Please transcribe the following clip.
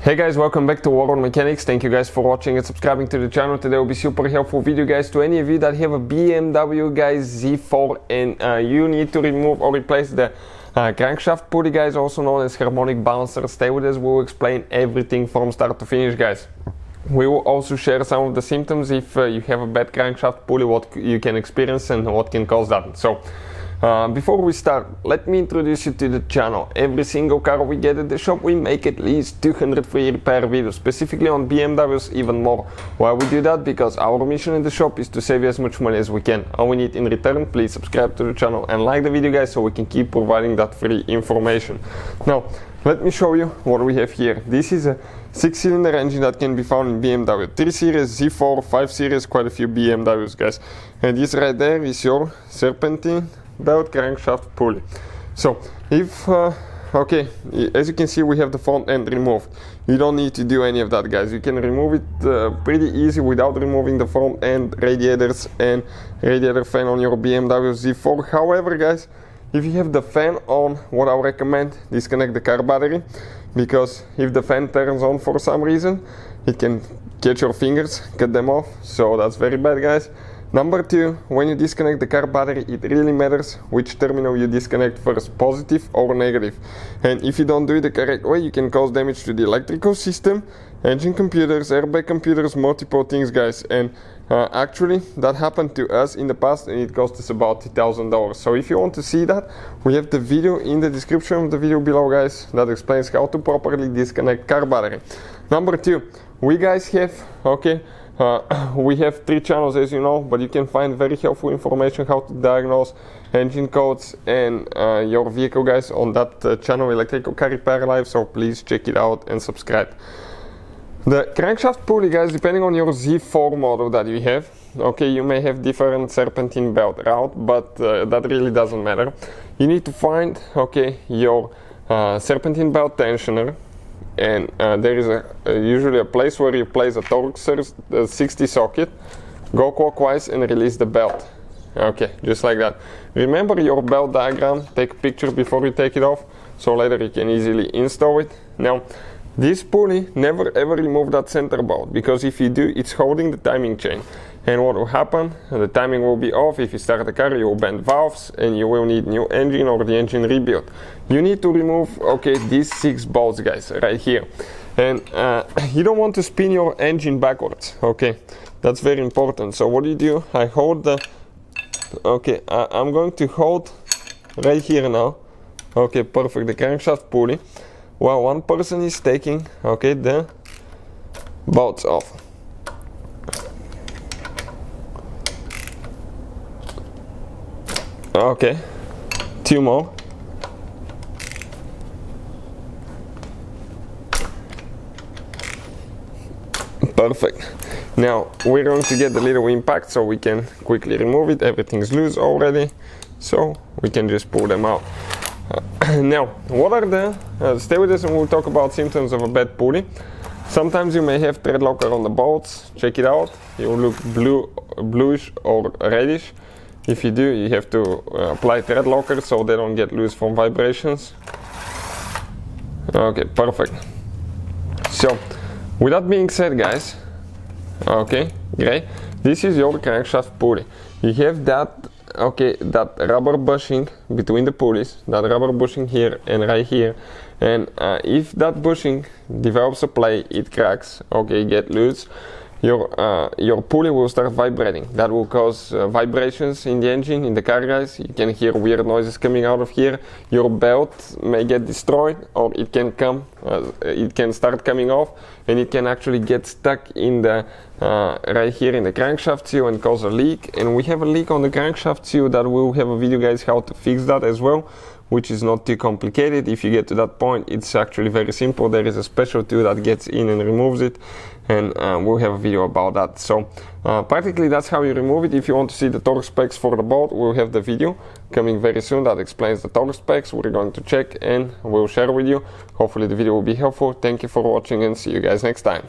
Hey guys, welcome back to World Mechanics. Thank you guys for watching and subscribing to the channel. Today will be super helpful video guys to any of you that have a BMW guys Z4 and you need to remove or replace the crankshaft pulley guys, also known as harmonic bouncer. Stay with us, we'll explain everything from start to finish guys. We will also share some of the symptoms if you have a bad crankshaft pulley, what you can experience and what can cause that. So before we start, let me introduce you to the channel. Every single car we get at the shop, we make at least 200 free repair videos, specifically on BMWs even more. Why we do that? Because our mission in the shop is to save you as much money as we can. All we need in return, please subscribe to the channel and like the video guys, so we can keep providing that free information. Now, let me show you what we have here. This is a 6-cylinder engine that can be found in BMW 3 Series, Z4, 5 Series, quite a few BMWs guys. And this right there is your serpentine belt crankshaft pulley. So if okay, as you can see, we have the front end removed. You don't need to do any of that guys. You can remove it pretty easy without removing the front end radiators and radiator fan on your BMW Z4. However guys, if you have the fan on, what I would recommend, disconnect the car battery, because if the fan turns on for some reason, it can catch your fingers, cut them off, so that's very bad guys. Number two, when you disconnect the car battery, it really matters which terminal you disconnect first, positive or negative. And if you don't do it the correct way, you can cause damage to the electrical system, engine computers, airbag computers, multiple things guys. And actually that happened to us in the past and it cost us about $1,000. So if you want to see that, we have the video in the description of the video below guys that explains how to properly disconnect car battery. Number two, we guys have, okay, we have 3 channels as you know, but you can find very helpful information how to diagnose engine codes and your vehicle guys on that channel, Electrical Car Repair Live, so please check it out and subscribe. The crankshaft pulley guys, depending on your Z4 model that you have, okay, you may have different serpentine belt route, but that really doesn't matter. You need to find, okay, your serpentine belt tensioner, and there is usually a place where you place a torque 60 socket, go clockwise and release the belt. Okay, just like that. Remember your belt diagram, take a picture before you take it off, so later you can easily install it. Now, this pulley, never ever remove that center bolt, because if you do, it's holding the timing chain. And what will happen, the timing will be off. If you start the car, you will bend valves and you will need new engine or the engine rebuild. You need to remove, okay, these 6 bolts guys, right here. And you don't want to spin your engine backwards, okay? That's very important. So what do? I hold the, okay, I'm going to hold right here now. Okay, perfect, the crankshaft pulley. While one person is taking, okay, the bolts off. Okay, 2 more. Perfect. Now we're going to get the little impact so we can quickly remove it. Everything's loose already, so we can just pull them out. Now, what are the, stay with us and we'll talk about symptoms of a bad pulley. Sometimes you may have thread locker on the bolts. Check it out. It will look bluish or reddish. If you do, you have to apply thread locker so they don't get loose from vibrations. Okay, perfect. So, with that being said guys, okay, great. This is your crankshaft pulley. You have that, okay, that rubber bushing between the pulleys, that rubber bushing here and right here. And if that bushing develops a play, it cracks, okay, get loose, your pulley will start vibrating. That will cause vibrations in the engine, in the car guys. You can hear weird noises coming out of here. Your belt may get destroyed, or it can start coming off, and it can actually get stuck in the right here in the crankshaft seal and cause a leak. And we have a leak on the crankshaft seal that we'll have a video guys how to fix that as well, which is not too complicated. If you get to that point, it's actually very simple. There is a special tool that gets in and removes it, and we'll have a video about that. So practically that's how you remove it. If you want to see the torque specs for the bolt, we'll have the video coming very soon that explains the torque specs. We're going to check and we'll share with you. Hopefully the video will be helpful. Thank you for watching and see you guys next time.